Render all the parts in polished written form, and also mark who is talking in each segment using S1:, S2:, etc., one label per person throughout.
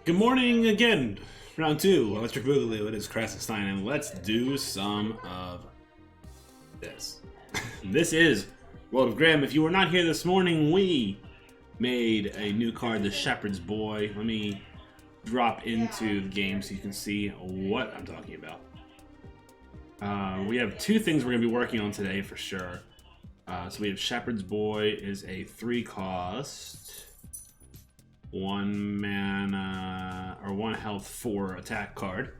S1: Good morning again. Round two, Electric Boogaloo. It is Krassenstein, and let's do some of this. This is World of Grimm. If you were not here this morning, we made a new card, the Shepherd's Boy. Let me drop into the game so you can see what I'm talking about. We have two things we're going to be working on today for sure. So we have Shepherd's Boy is a 3-cost, 1 mana or 1 health 4 attack card.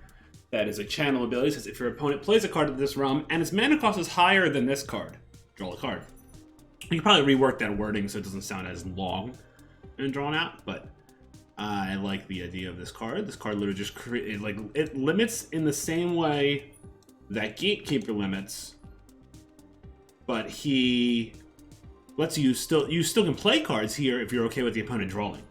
S1: That is a channel ability. Says if your opponent plays a card of this realm and its mana cost is higher than this card, draw a card. You can probably rework that wording so it doesn't sound as long and drawn out, but I like the idea of this card. This card literally just it limits in the same way that Gatekeeper limits, but he lets you still can play cards here if you're okay with the opponent drawing.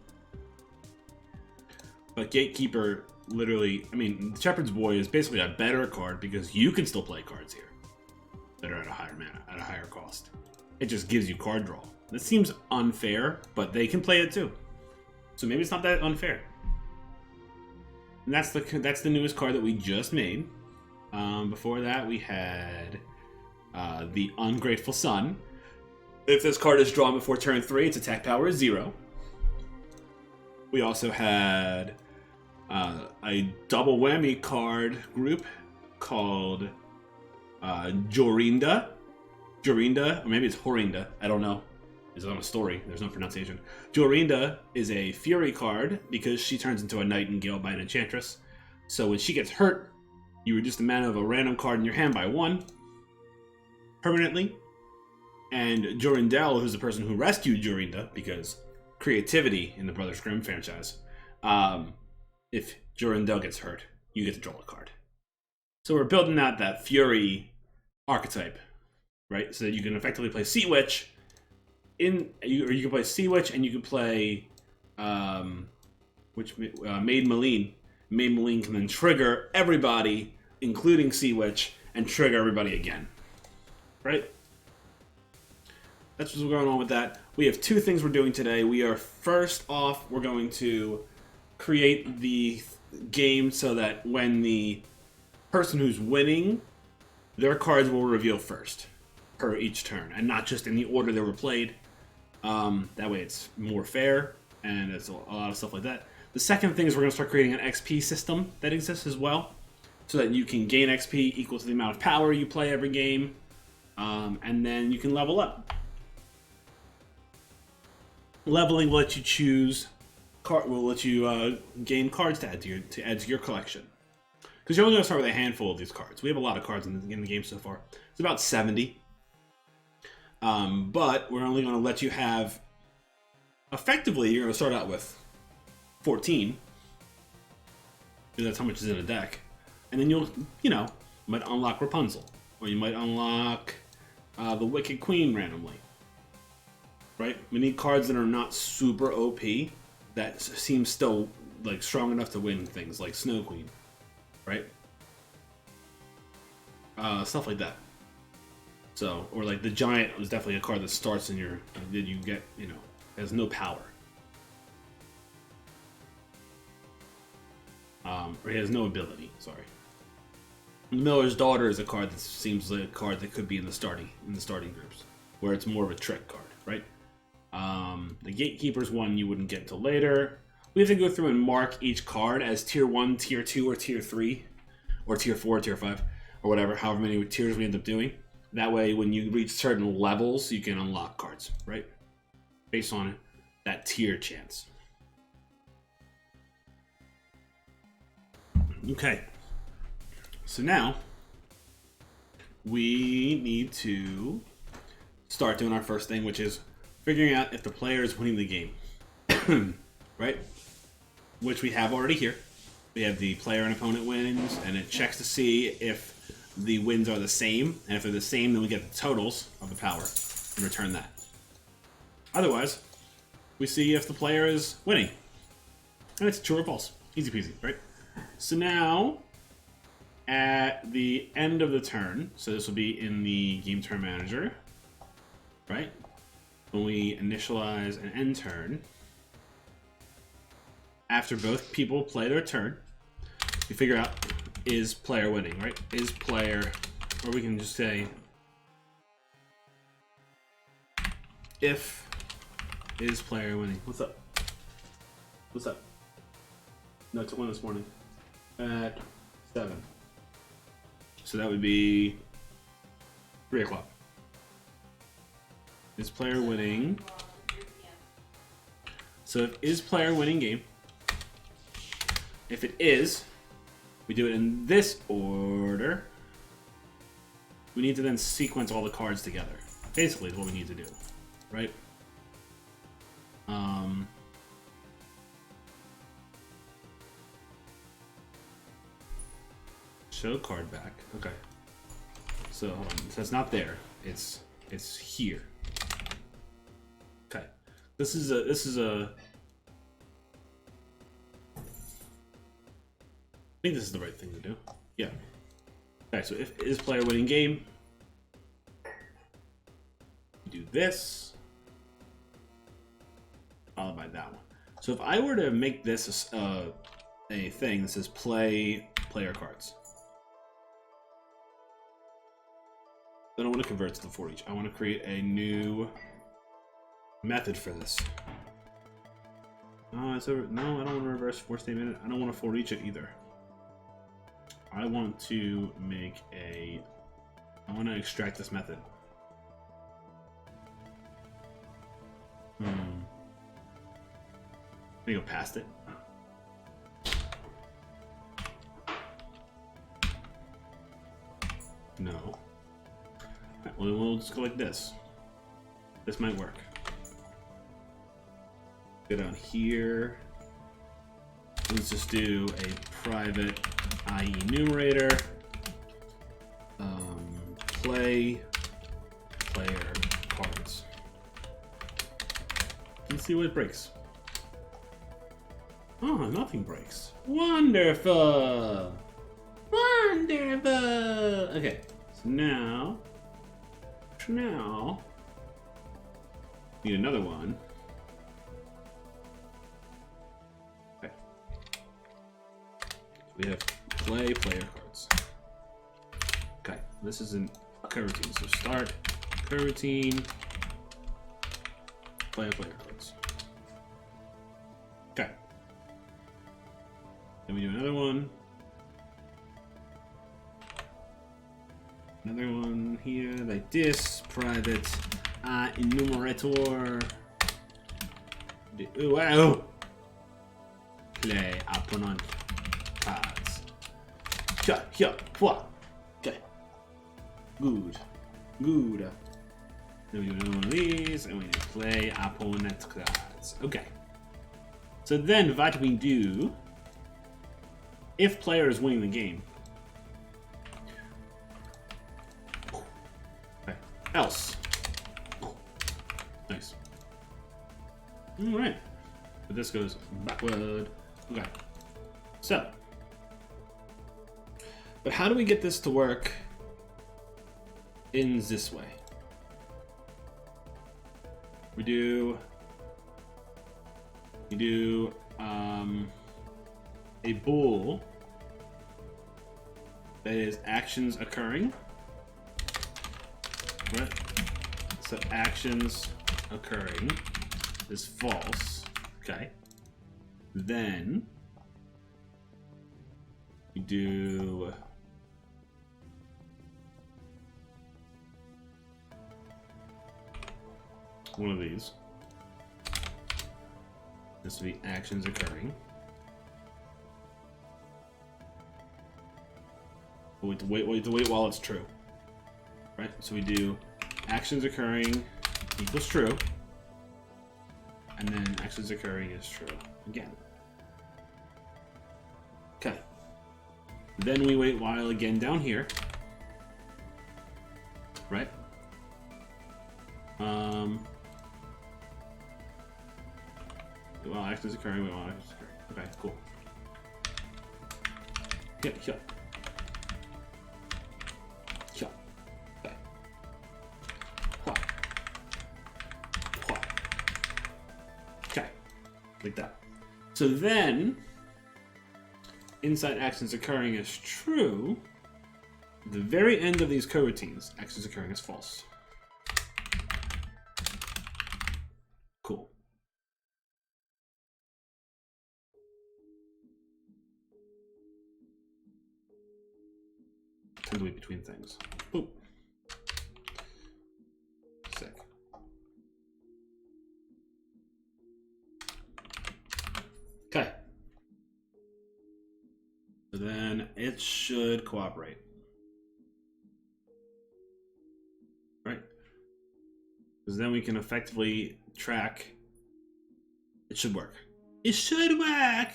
S1: But Gatekeeper literally, I mean, Shepherd's Boy is basically a better card because you can still play cards here that are at a higher mana, at a higher cost. It just gives you card draw. This seems unfair, but they can play it too. So maybe it's not that unfair. And that's the newest card that we just made. Before that, we had the Ungrateful Son. If this card is drawn before turn 3, its attack power is 0. We also had a double whammy card group called Jorinda. Jorinda, or maybe it's Horinda, I don't know. It's on a story, there's no pronunciation. Jorinda is a Fury card because she turns into a Nightingale by an Enchantress. So when she gets hurt, you reduce the mana of a random card in your hand by 1 permanently. And Jorindel, who's the person who rescued Jorinda, because creativity in the Brothers Grimm franchise, if Jorindel gets hurt, you get to draw a card. So we're building out that Fury archetype, right? So that you can effectively play Sea Witch, or you can play Sea Witch and you can play Maid Maleen. Maid Maleen can then trigger everybody, including Sea Witch, and trigger everybody again, right? That's what's going on with that. We have two things we're doing today. We are first off, we're going to create the game so that when the person who's winning, their cards will reveal first per each turn, and not just in the order they were played. That way it's more fair, and it's a lot of stuff like that. The second thing is we're going to start creating an XP system that exists as well, so that you can gain XP equal to the amount of power you play every game, and then you can level up. Leveling will let you choose will let you gain cards to add to your collection. Because you're only going to start with a handful of these cards. We have a lot of cards in the game so far. It's about 70. But we're only going to let you have... Effectively, you're going to start out with 14. Because that's how much is in a deck. And then you might unlock Rapunzel. Or you might unlock the Wicked Queen randomly. Right? We need cards that are not super OP, that seem still like strong enough to win things, like Snow Queen, right? Stuff like that. So, or like the Giant was definitely a card that starts in your, that you get, has no power. Or he has no ability. Sorry. The Miller's Daughter is a card that seems like a card that could be in the starting groups, where it's more of a trick card, right? The Gatekeeper's one you wouldn't get until later. We have to go through and mark each card as tier 1, tier 2, or tier 3, or tier 4, tier 5, or whatever, however many tiers we end up doing. That way, when you reach certain levels, you can unlock cards, right? Based on that tier chance. Okay. So now, we need to start doing our first thing, which is figuring out if the player is winning the game, right? Which we have already here. We have the player and opponent wins, and it checks to see if the wins are the same, and if they're the same, then we get the totals of the power and return that. Otherwise, we see if the player is winning, and it's true or false. Easy peasy, right? So now, at the end of the turn, so this will be in the game turn manager, right? When we initialize an end turn, after both people play their turn, we figure out, is player winning, right? Is player, or we can just say, if is player winning. What's up? What's up? No, it's at 1 this morning. At 7. So that would be 3 o'clock. Is player winning? So if is player winning game, if it is, we do it in this order. We need to then sequence all the cards together. Basically is what we need to do, right? Show card back. Okay. So hold on. So it's not there. It's here. Okay. This is a I think this is the right thing to do. Yeah. Okay, so if is player winning game, do this, followed by that one. So if I were to make this a thing that says play player cards, I don't want to convert to the for each. I want to create a new method for this. No, I don't want to reverse for statement. I don't want to for each it either. I want to make I want to extract this method. Let me go past it. No. Right, well, we'll just go like this. This might work. Go down here. Let's just do a private IE numerator. Play player cards. Let's see what breaks. Oh, nothing breaks. Wonderful! Wonderful! Okay, so now need another one. Okay. We have play player cards. Okay, this is a coroutine. So start coroutine, play player cards. Okay. Then we do another one. Another one here, like this, private enumerator. Wow! Play opponent cards. Here, okay. Good. Then we do another one of these, and we do play opponent cards. Okay. So then, what we do, if player is winning the game, else. Nice. Alright. But this goes backward. Okay. So. But how do we get this to work in this way? We do a bool that is actions occurring. Right? So actions occurring is false. Okay. Then we do one of these. This will be actions occurring. We have to wait while it's true. Right? So we do actions occurring equals true. And then actions occurring is true again. Okay. Then we wait while again down here. Right? While actions occurring, wait while actions occurring. Okay, cool. Yeah. Okay, like that. So then, inside actions occurring as true, at the very end of these coroutines, actions occurring as false. Cool. Tend to wait between things. Boop. Sick. Okay. So then it should cooperate. Right? Because then we can effectively track. It should work. It should work!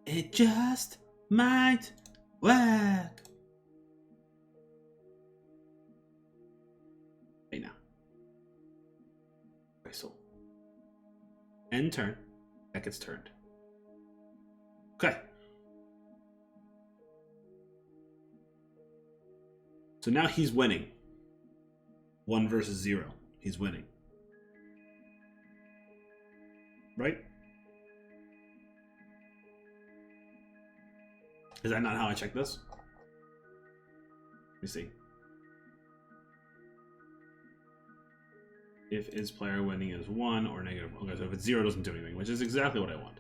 S1: It just might work. Hey now. Whistle. End turn. That gets turned. Okay. So now he's winning. 1 versus 0. He's winning. Right? Is that not how I check this? Let me see. If is player winning is 1 or negative. Okay, so if it's 0, it doesn't do anything, which is exactly what I want.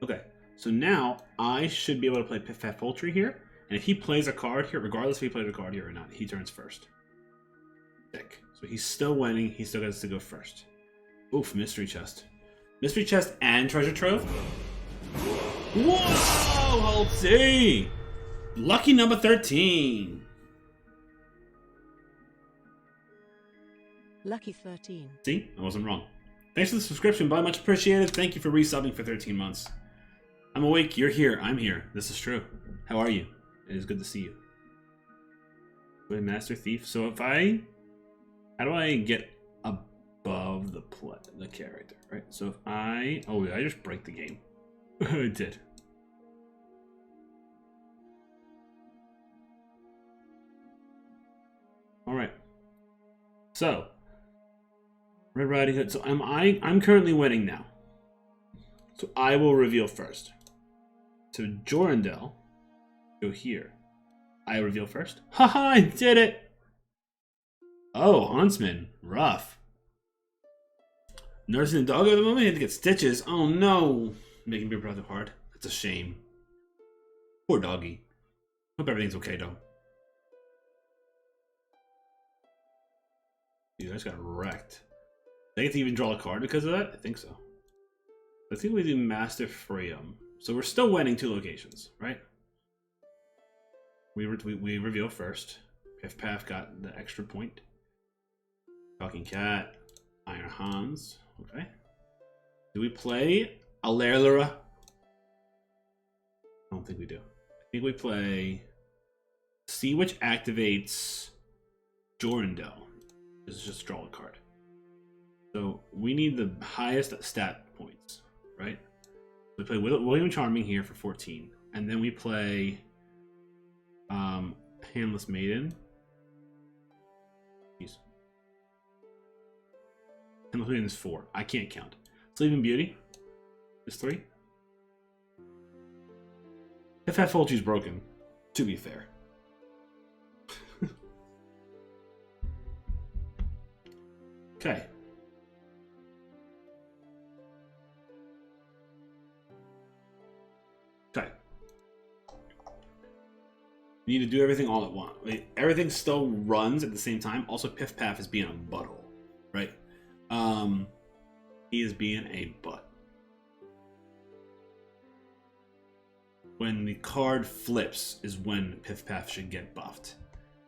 S1: Okay, so now I should be able to play Piff Paff Poultry here, and if he plays a card here, regardless if he plays a card here or not, he turns first. Sick. So he's still winning, he still gets to go first. Oof, mystery chest. Mystery chest and treasure trove? Whoa! Let's see! Lucky number 13.
S2: Lucky 13.
S1: See? I wasn't wrong. Thanks for the subscription, bud. Much appreciated. Thank you for resubbing for 13 months. I'm awake. You're here. I'm here. This is true. How are you? It is good to see you. Wait, Master Thief. So if I... How do I get above the character, right? So if I... Oh, I just break the game. I did. Alright. So... Red Riding Hood. So I'm currently winning now. So I will reveal first. So Jorindel, go here. I reveal first. Haha, I did it! Oh, Huntsman. Rough. Nursing the dog at the moment? He had to get stitches. Oh no. Making me brother hard. That's a shame. Poor doggy. Hope everything's okay though. Dude, I just got wrecked. Did I get to even draw a card because of that? I think so. I think we do Master Freedom. So we're still winning 2 locations, right? We reveal first. Piff Paff got the extra point. Talking Cat. Iron Hans. Okay. Do we play Alerlura? I don't think we do. I think we play See, which activates Jorindel. This is just draw a card. So we need the highest stat points, right? We play William Charming here for 14, and then we play Handless Maiden. Jeez. Handless Maiden is 4. I can't count. Sleeping Beauty is 3. If that Fulgi's broken, to be fair. Okay. Okay. You need to do everything all at once. Everything still runs at the same time. Also, Piff Paff is being a butthole, right? He is being a butt. When the card flips is when Piff Paff should get buffed.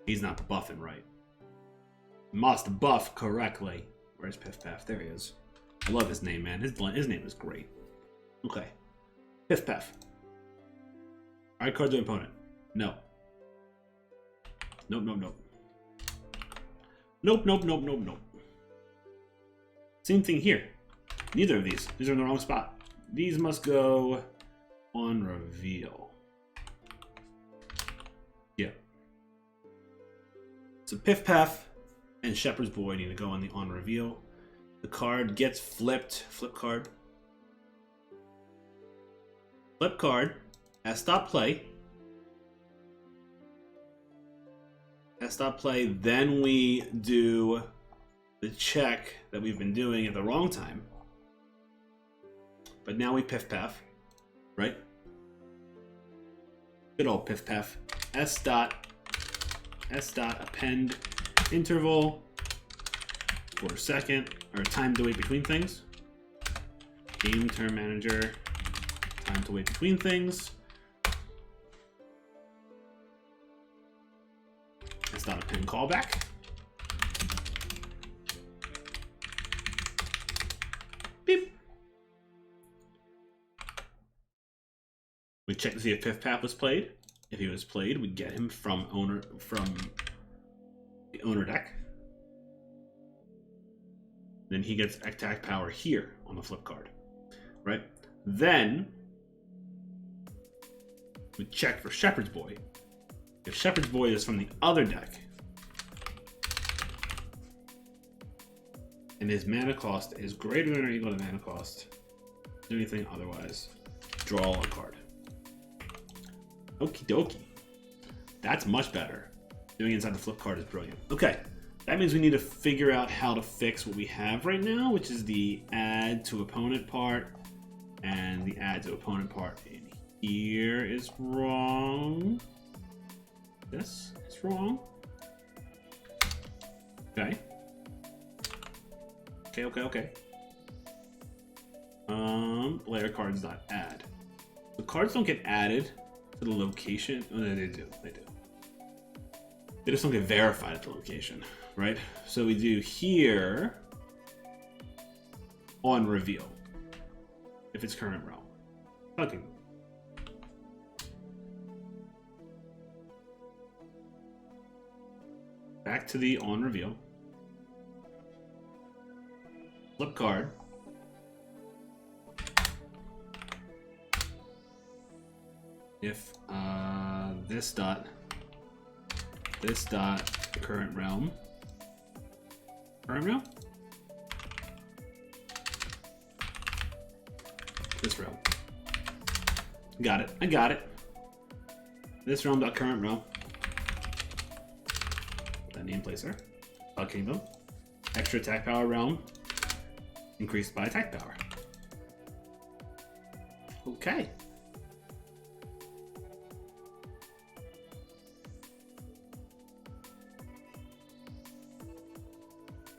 S1: He's not buffing right. Must buff correctly. Where's Piff Paff? There he is. I love his name, man. His name is great. Okay. Piff Paff. Alright, card to opponent. No. Nope, nope, nope. Nope, nope, nope, nope, nope. Same thing here. Neither of these. These are in the wrong spot. These must go on reveal. Yeah. So Piff Paff and Shepherd's Boy need to go on the on reveal. The card gets flipped. Flip card. flip card, as stop play. As stop play, then we do the check that we've been doing at the wrong time. But now we piff paff, right? Good old piff paff. S dot append interval for second, or time to wait between things. Game term manager, time to wait between things. S dot append callback. Beep. We check to see if Piff Paff was played. If he was played, we get him from the owner deck. Then he gets attack power here on the flip card, right? Then we check for Shepherd's Boy. If Shepherd's Boy is from the other deck, and his mana cost is greater than or equal to mana cost, do anything otherwise, draw a card. Okie dokie. That's much better. Doing inside the flip card is brilliant. Okay, that means we need to figure out how to fix what we have right now, which is the add to opponent part, and the add to opponent part in here is wrong. This is wrong. Okay. Okay. Player cards dot add. The cards don't get added to the location. Oh, no, they do. They just don't get verified at the location, right? So we do here on reveal if it's current realm. Okay. Back to the on reveal. Flip card. If this dot current realm. This realm. Got it. I got it. This realm dot current realm. That name placer. Kingdom. Extra attack power realm. Increased by attack power. Okay.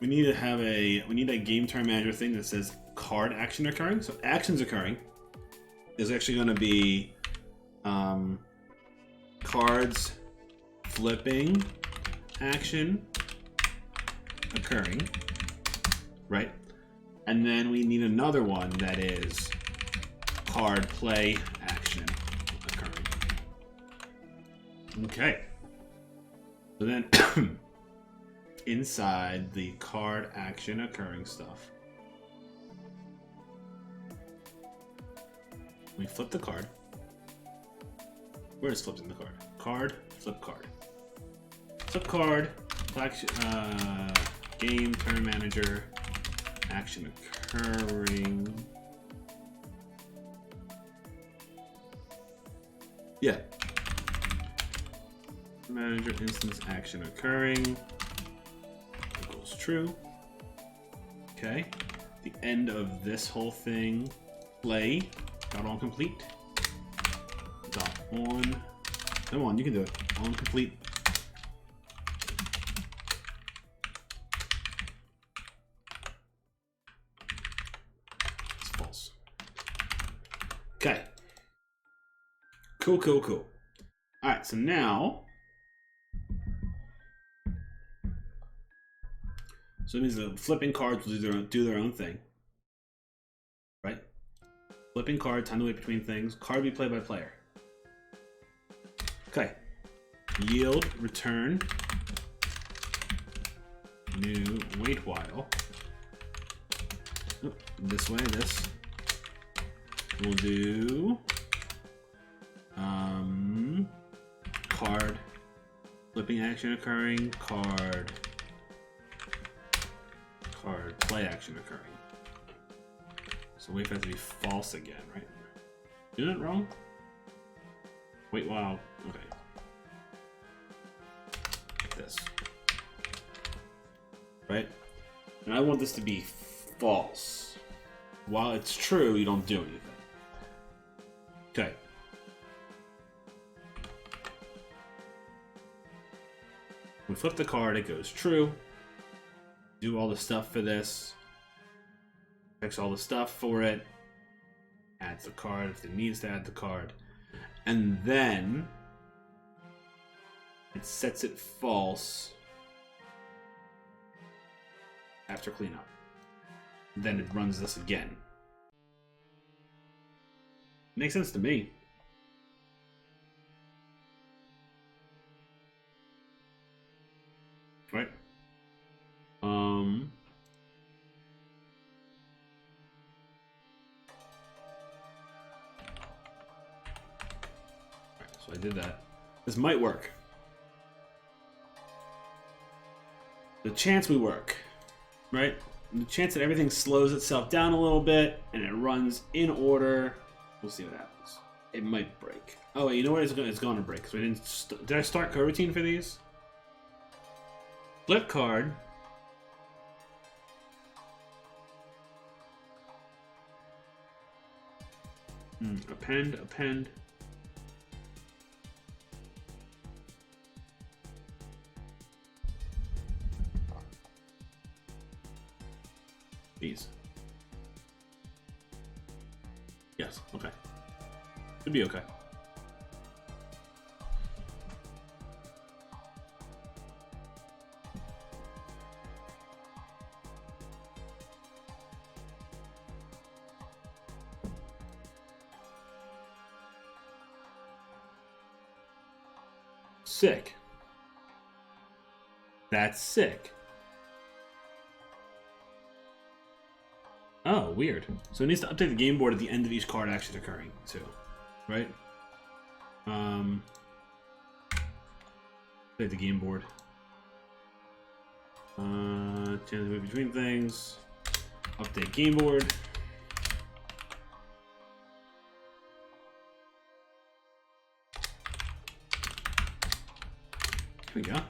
S1: We need to have a game term manager thing that says card action occurring. So actions occurring is actually going to be cards flipping action occurring, right? And then we need another one that is card play action occurring. Okay. So then inside the card action occurring stuff, we flip the card. Where is flipping the card? Card, flip card. Flip card, game turn manager, action occurring. Yeah. Manager instance action occurring. Equals true. Okay. The end of this whole thing. Play. Got on complete. Dot on. Come on, you can do it. On complete. It's false. Okay. Cool. Alright, so now. So it means the flipping cards will do their own thing. Right? Flipping card, time to wait between things. Card be played by player. Okay. Yield, return. New, wait while. Oh, this way, this. We'll do card flipping action occurring, card play action occurring. So wait for it to be false again, right? Doing it wrong? Wait, wow. Okay. Like this. Right? And I want this to be false. While it's true, you don't do anything. Okay. We flip the card, it goes true. Do all the stuff for this. Fix all the stuff for it. Adds the card if it needs to add the card. And then it sets it false after cleanup. Then it runs this again. Makes sense to me. Right? So I did that. This might work. The chance we work, right? The chance that everything slows itself down a little bit and it runs in order. We'll see what happens. It might break. Oh wait, you know what? It's going to break. So I didn't. Did I start coroutine for these? Flip card. Append. These. Yes, okay. Should be okay. Sick. That's sick. Oh, weird. So it needs to update the game board at the end of each card action occurring, too. Right? Update the game board. Change to move between things. Update game board. Here we go.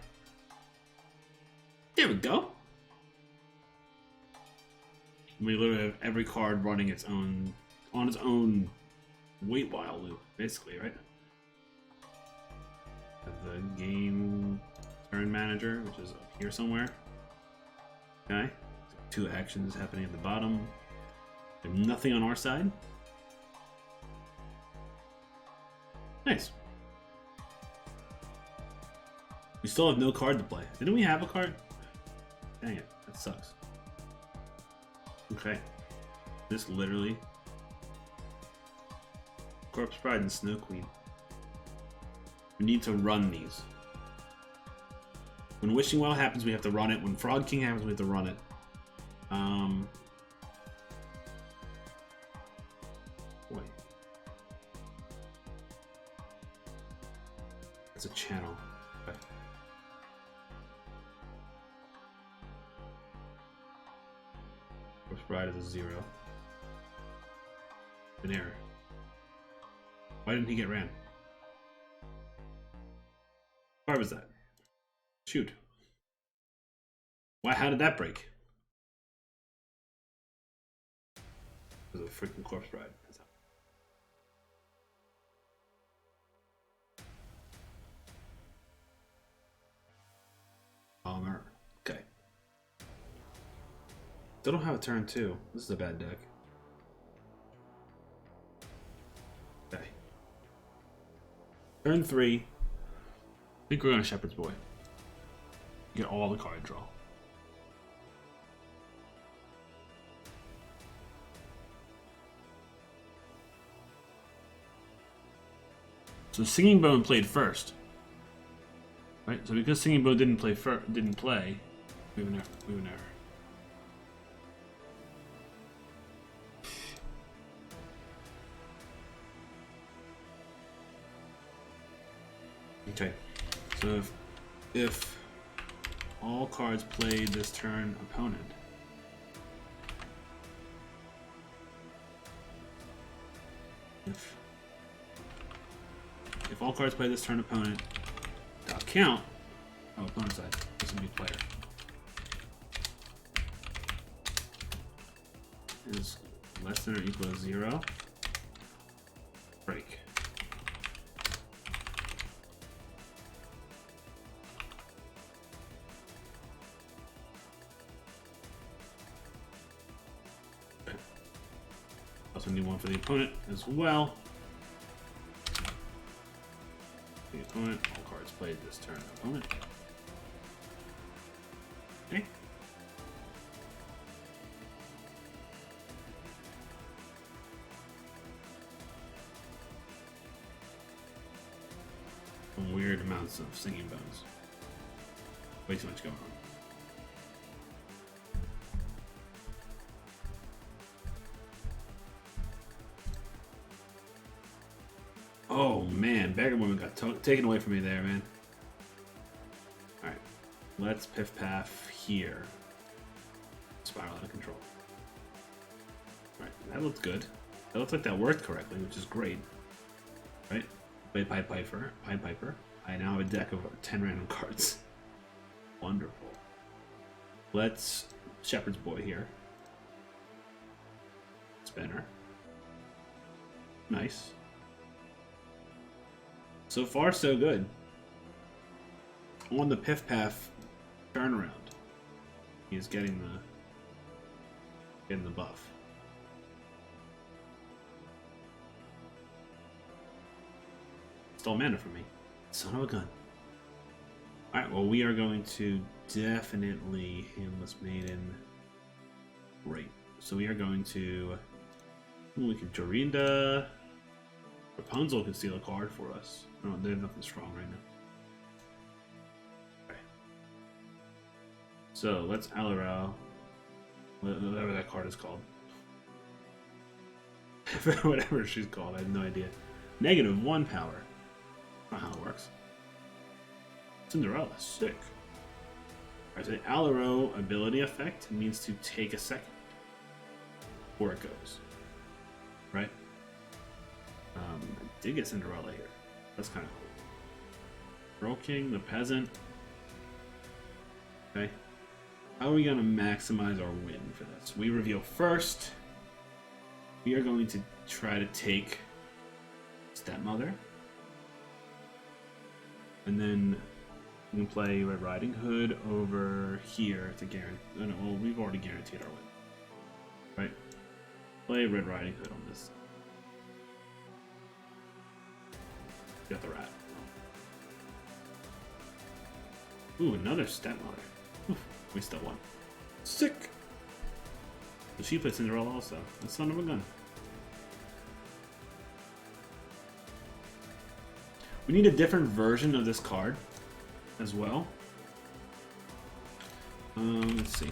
S1: There we go. We literally have every card running its own on its own wait while loop, basically, right? The game turn manager, which is up here somewhere. Okay. 2 actions happening at the bottom. There's nothing on our side. Nice. We still have no card to play. Didn't we have a card? Dang it, that sucks. Okay. This literally... Corpse Bride and Snow Queen. We need to run these. When Wishing Well happens, we have to run it. When Frog King happens, we have to run it. Boy. That's a channel. Okay. Corpse Bride is a 0. An error. Why didn't he get ran? Why was that? Shoot. Why? How did that break? It was a freaking Corpse Bride. Bummer. Okay. Still don't have a turn 2. This is a bad deck. Okay. Turn 3. I think we're going to Shepherd's Boy. Get all the card draw. So Singing Bone played first, right? So because Singing Bone didn't play, we have an error. Okay, so if all cards played this turn opponent, if all cards played this turn, opponent. Count. Oh, opponent side. This would be player. Is less than or equal to 0. Break. Okay. Also need one for the opponent as well. The opponent, all cards played this turn, opponent. Okay. Weird amounts of singing bones. Way too much going on. Oh man, Beggar Woman got taken away from me there, man. Alright, let's Piff Paff here. Spiral out of control. Alright, that looks good. That looks like that worked correctly, which is great. Right? Play Pied Piper. I now have a deck of 10 random cards. Wonderful. Let's Shepherd's Boy here. Spinner. Nice. So far, so good. On the Piff Paff turnaround, he's getting the buff. Stole mana from me. Son of a gun. Alright, well, we are going to definitely Handless Maiden. Great. So we are going to... we can Jorinda. Rapunzel can steal a card for us. No, they have nothing strong right now. Okay. So let's Allarao. Whatever that card is called. Whatever she's called, I have no idea. -1 power. Not how it works. Cinderella, sick. Alright, so the Allarao ability effect means to take a second before it goes. Right? I did get Cinderella here. That's kind of cool. Girl King, the Peasant. Okay. How are we going to maximize our win for this? We reveal first. We are going to try to take Stepmother. And then we can play Red Riding Hood over here to guarantee. Oh, no, well, we've already guaranteed our win. Right? Play Red Riding Hood on this. Got the rat. Ooh, another Stepmother. Oof, we still won. Sick! So she put Cinderella also. The son of a gun. We need a different version of this card as well. Let's see.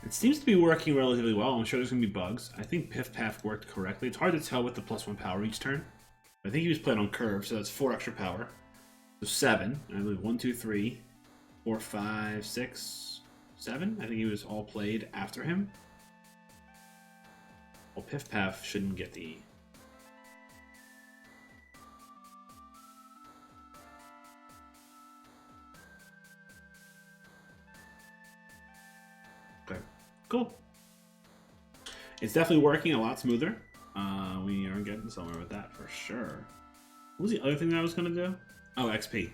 S1: It seems to be working relatively well. I'm sure there's going to be bugs. I think Piff Paff worked correctly. It's hard to tell with the +1 power each turn. I think he was played on curve, so that's 4 extra power. So 7. I believe 1, 2, 3, 4, 5, 6, 7. I think he was all played after him. Well, Piff Paff shouldn't get the... Okay, cool. It's definitely working a lot smoother. We are getting somewhere with that for sure. What was the other thing that I was going to do? Oh, XP.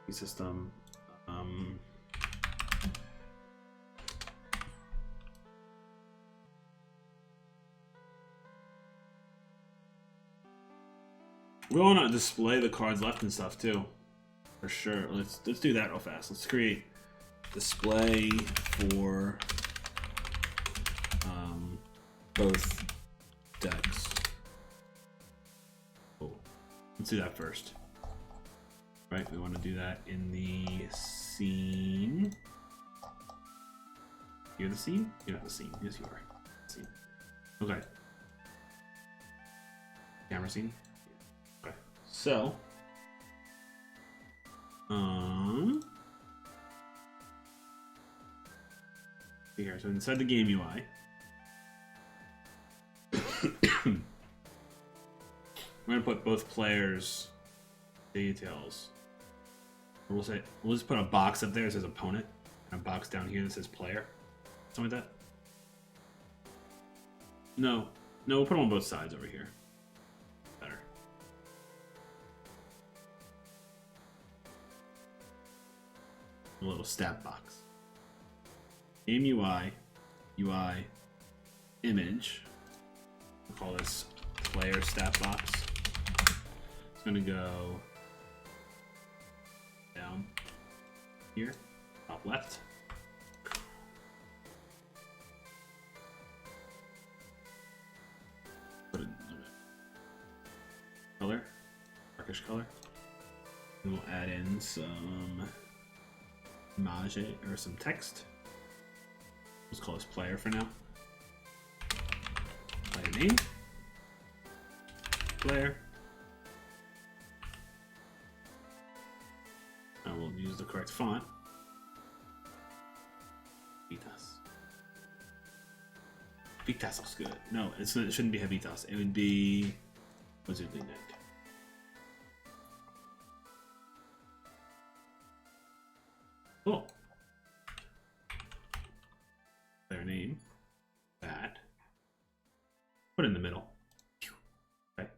S1: System. We want to display the cards left and stuff too, for sure. Let's do that real fast. Let's create display for both decks. Oh, let's do that first. Right, we want to do that in the scene. You're the scene? You're not the scene. Yes, you are. Scene. Okay. Camera scene. Okay. So, here. So inside the game UI, we're gonna put both players' details. We'll just put a box up there that says opponent, and a box down here that says player. Something like that. No, we'll put them on both sides over here. Better. A little stat box. Game UI, image. We'll call this player stat box. It's gonna go down here, top left. Put it in color, darkish color. And we'll add in some image or some text. Let's call this player for now. Player name. Player. And we'll use the correct font. Vitas looks good. No, it shouldn't be Habitas. It would be... What's it named? Cool. Their name. That. Put it in the middle. Okay.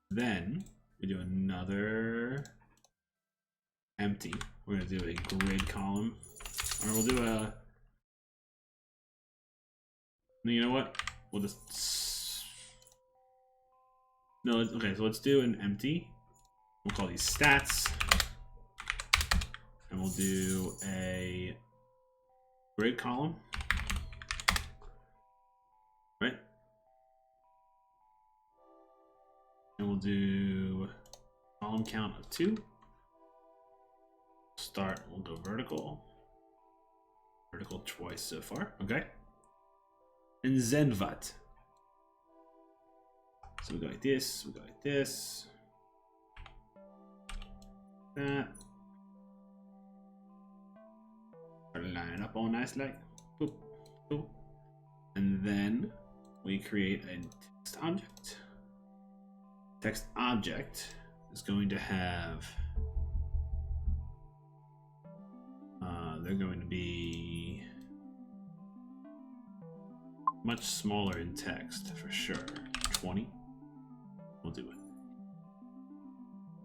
S1: Then we do another empty. We're gonna do a grid column. Or we'll do a... You know what? We'll just... No, okay, so let's do an empty. We'll call these stats. And we'll do a grid column. Right? And we'll do column count of 2. Start, we'll go vertical. Vertical twice so far, okay? And then what? So we go like this, we go like this. That. Line it up all nice like. Boop, boop. And then we create a text object. Text object is going to have... they're going to be much smaller in text for sure. 20. We'll do it.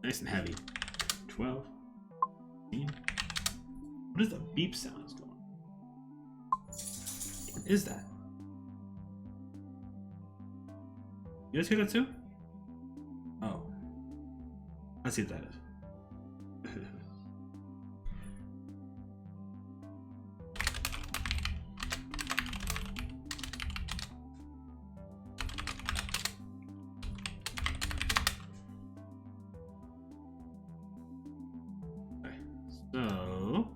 S1: Nice and heavy. 12. 15. What is the beep sound that's going on? What is that? You guys hear that too? Oh. Let's see what that is. So,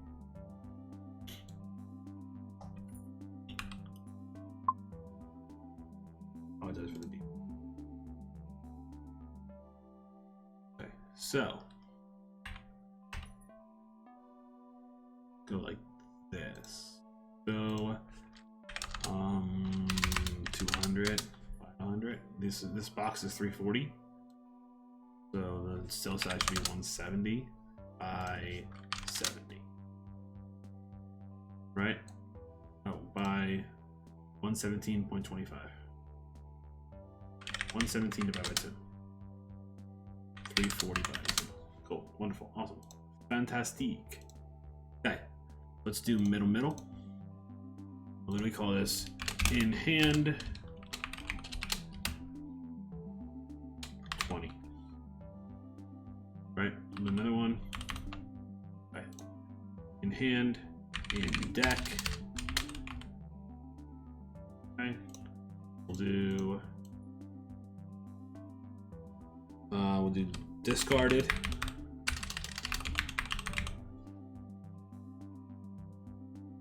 S1: apologize for the beep. Okay, so go like this. So, 200, 500. This box is 340. So the still size should be 170 by 70, right? Oh, by 117.25. 117 divided by 2. 340 by 2. Cool, wonderful, awesome, fantastique. Okay, let's do middle. What do we call this? In hand 20. Right, another one. In hand in deck. Okay. We'll do discarded.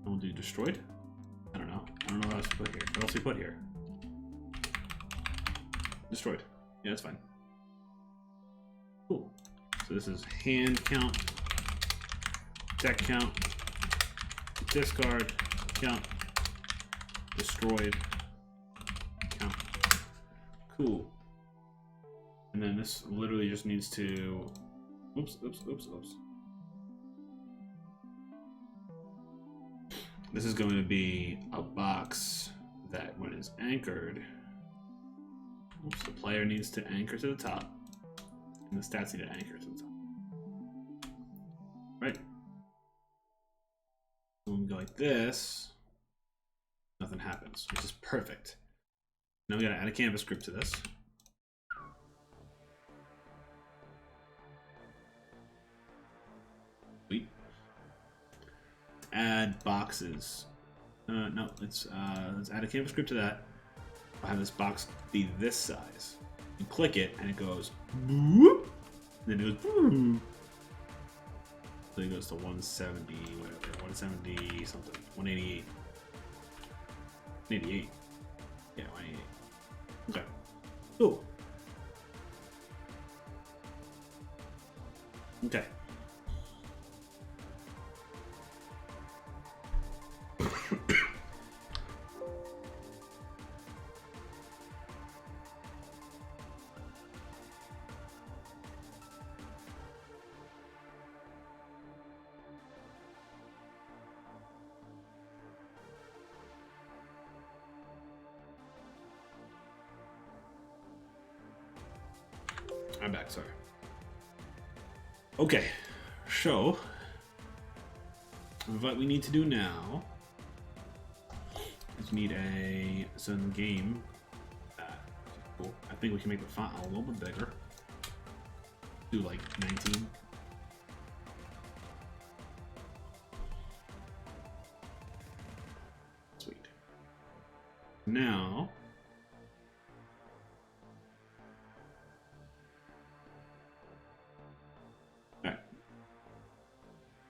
S1: We'll do destroyed. I don't know what else to put here. What else we put here? Destroyed. Yeah, that's fine. Cool. So this is hand count, deck count, discard count, destroyed count. Cool. And then this literally just needs to, oops. This is going to be a box that when it's anchored, oops, the player needs to anchor to the top, and the stats need to anchor to the top. Right. So when we go like this, nothing happens, which is perfect. Now we gotta add a canvas script to this. Sweet. Add boxes. No, let's add a canvas script to that. I'll have this box be this size. You click it and it goes boop, then it goes boop. So it goes to 170, whatever, 170 something, 188. 188. Yeah, 188. Okay. Cool. Okay. I'm back, sorry. Okay, so what we need to do now is need some game. Cool. I think we can make the font a little bit bigger. Do like 19. Sweet. Now.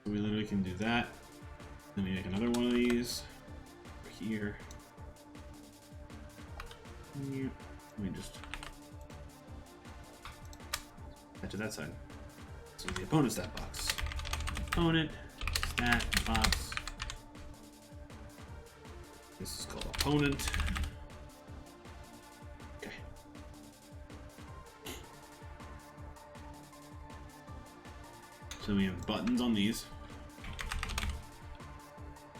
S1: We literally can do that. Then we make another one of these over here. Let me just add to that side. So the opponent's stat box. Opponent stat box. This is called opponent. Okay. So we have buttons on these.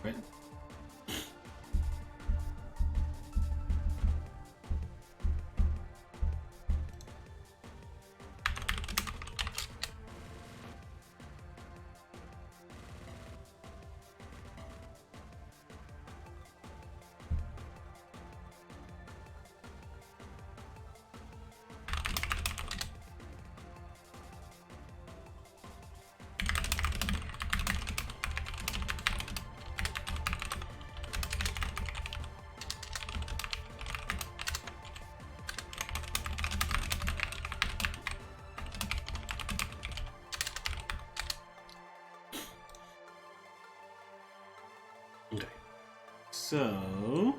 S1: Right. Okay. So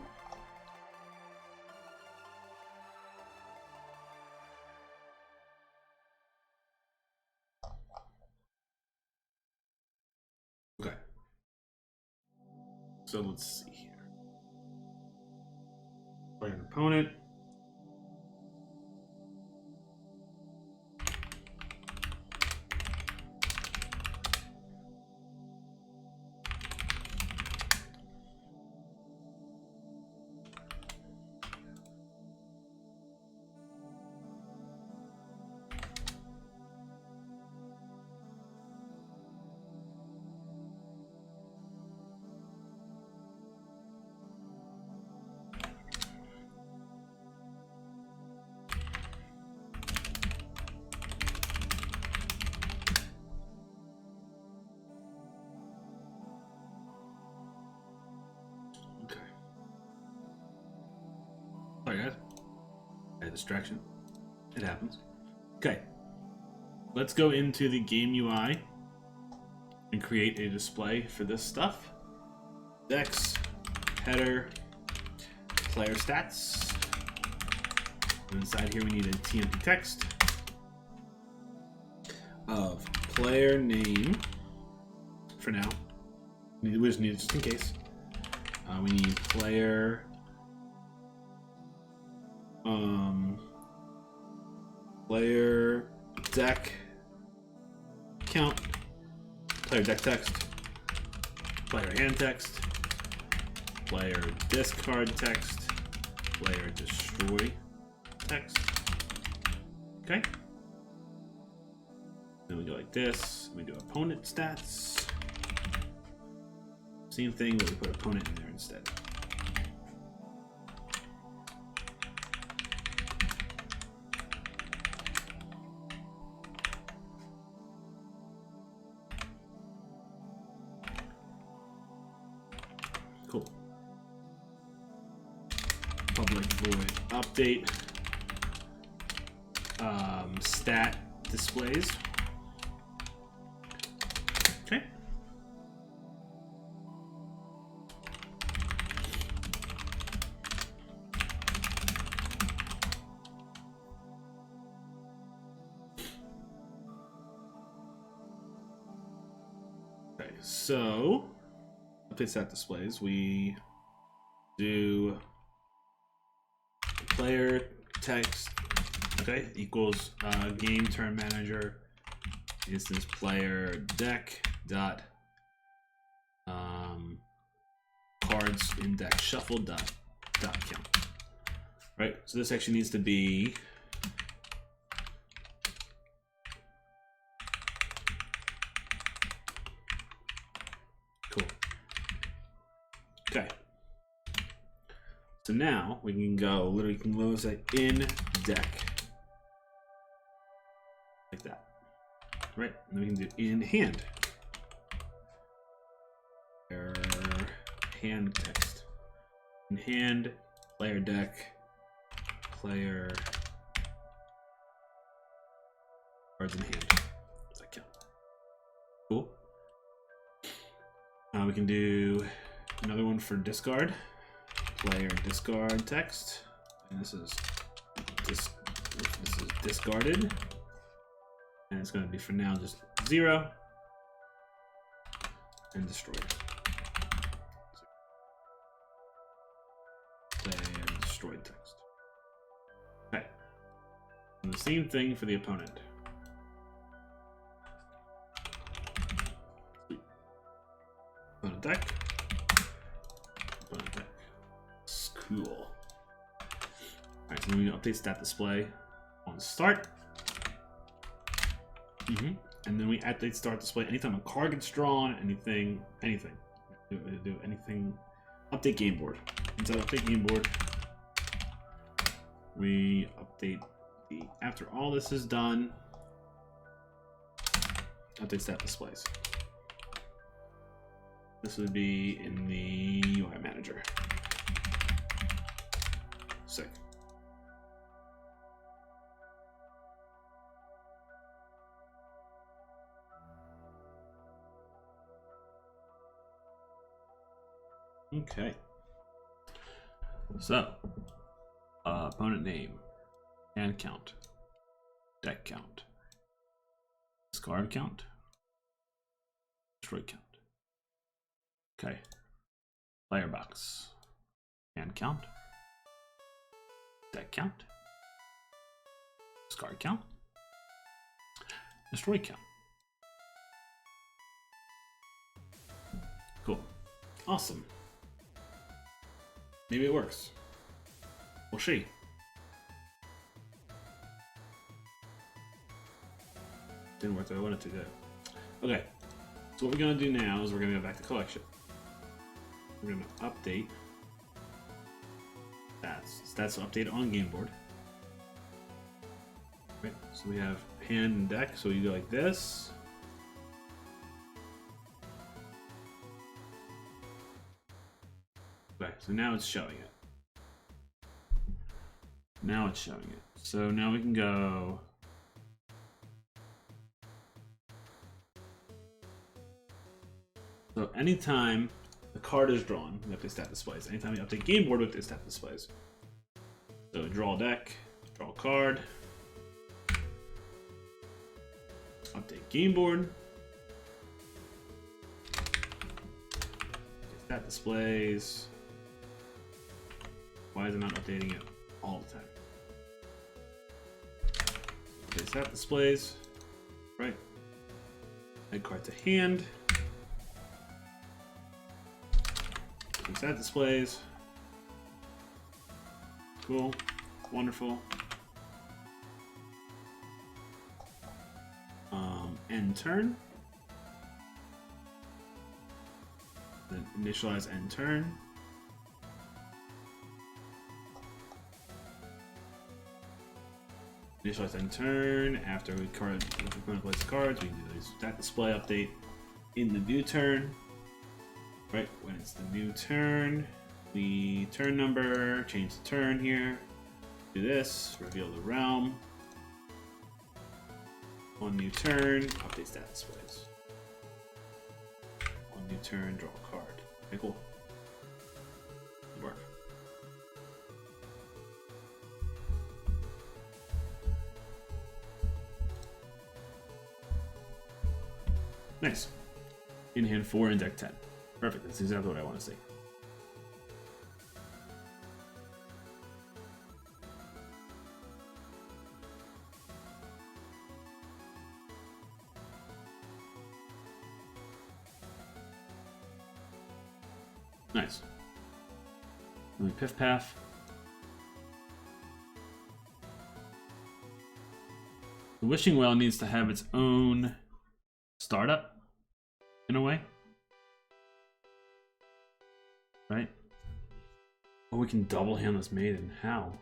S1: okay. So let's see here. Play an opponent. distraction. It happens. Okay. Let's go into the game UI and create a display for this stuff. Dex, header, player stats. Inside here we need a TMP text of player name for now. We just need it just in case. We need player player deck count, player deck text, player hand text, player discard text, player destroy text. Okay. Then we go like this. We do opponent stats. Same thing, but we put opponent in there instead. Cool. Public void update. Stat displays. Okay. Okay, so update stat displays. We do player text. Okay, equals game turn manager instance player deck dot cards index shuffle dot count. Right, so this actually needs to be cool. Okay. So now we can go literally say in deck. Like that. Right? And then we can do in hand. Hand text. In hand, player deck, player cards in hand. Does that count? Cool. We can do another one for discard. Player discard text. And this is discarded. And it's going to be for now just 0 and destroyed. Player destroyed text. Okay. And the same thing for the opponent. Sweet. Opponent deck. Opponent deck. Cool. Alright, so then we update stat display on start. And then we update start display anytime a card gets drawn, anything. Do anything. Update game board. Inside update game board, we update the after all this is done. Update stat displays. This would be in the UI manager. Sick. Okay. So, opponent name, hand count, deck count, discard count, destroy count. Okay. Player box, hand count, deck count, discard count, destroy count. Cool. Awesome. Maybe it works. We'll see. Didn't work the way I wanted to do. Okay. So what we're gonna do now is we're gonna go back to collection. We're gonna update stats update on game board. Right. So we have hand and deck. So you go like this. Okay, so now it's showing it. Now it's showing it. So now we can go. So anytime the card is drawn, we update stat displays. Anytime we update game board, we update stat displays. So draw deck, draw card, update game board, stat displays. Why is it not updating it all the time? Update stat displays, right? Add card to hand. Stat displays. Cool. Wonderful. End turn. Then initialize end turn. Initialize end turn. After we place the cards, we can do this stat display update in the new turn. Right, when it's the new turn, we turn number, change the turn here, do this, reveal the realm. On new turn, update stat displays. On new turn, draw a card. Okay, cool. Good work. Nice. In hand 4 and deck 10. Perfect, that's exactly what I want to see. Nice. Then we piff paff. The Wishing Well needs to have its own startup, in a way. Right? Oh, we can double hand this maiden. How?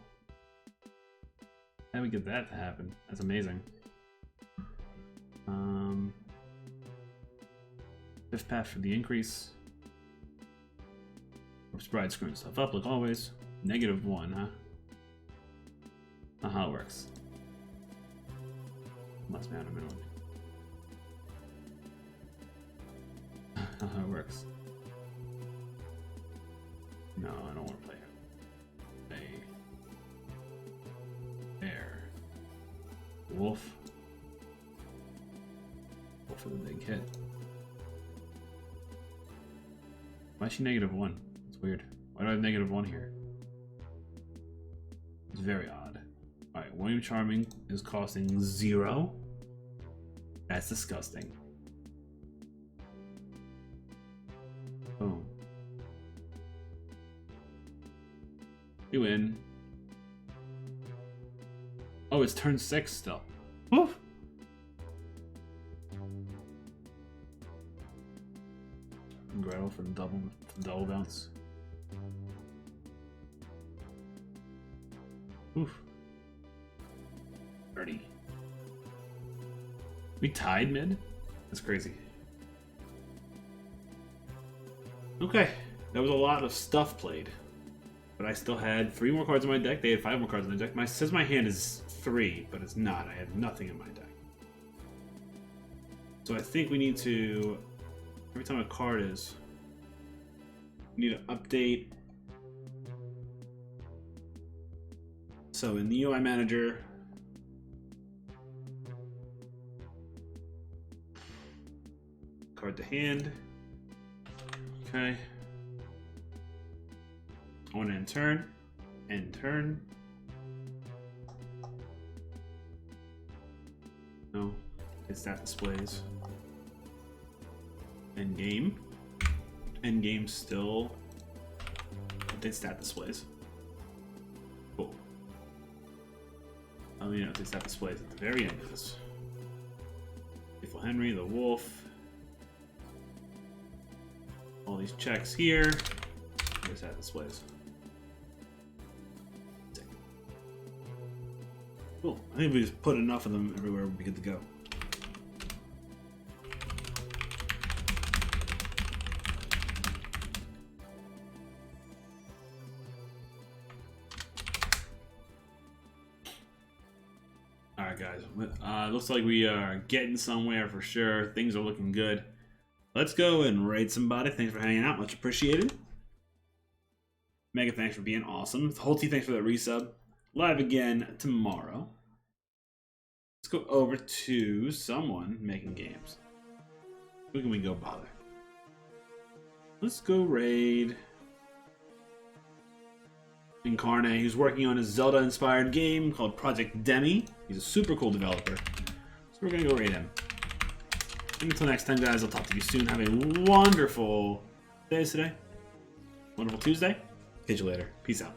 S1: How do we get that to happen? That's amazing. Fifth path for the increase. Sprite screwing stuff up like always. -1, huh? Not how it works. Must be out of middle. How it works. No, I don't want to play it. Bear. Wolf. Wolf for the big hit. Why is she -1? It's weird. Why do I have -1 here? It's very odd. Alright, William Charming is costing 0. That's disgusting. Boom. You win. Oh, it's turn 6 still. Woof! Gretel for the double bounce. Oof. 30. We tied mid? That's crazy. Okay, that was a lot of stuff played. But I still had 3 more cards in my deck. They had 5 more cards in the deck. Says my hand is 3, but it's not. I have nothing in my deck. So I think we need to, every time a card is, we need to update. So in the UI manager, card to hand. Okay. On end turn. End turn. No. It's stat displays. End game. End game still. Update stat displays. Cool. I mean, update stat displays at the very end of this. Faithful Henry, the wolf. All these checks here. Update stat displays. Cool. I think if we just put enough of them everywhere, we'll be good to go. Alright, guys. Looks like we are getting somewhere for sure. Things are looking good. Let's go and raid somebody. Thanks for hanging out. Much appreciated. Mega, thanks for being awesome. Whole T, thanks for that resub. Live again tomorrow. Let's go over to someone making games. Who can we go bother? Let's go raid Incarnate, who's working on a Zelda-inspired game called Project Demi. He's a super cool developer. So we're gonna go raid him. And until next time, guys, I'll talk to you soon. Have a wonderful day today. Wonderful Tuesday. Catch you later. Peace out.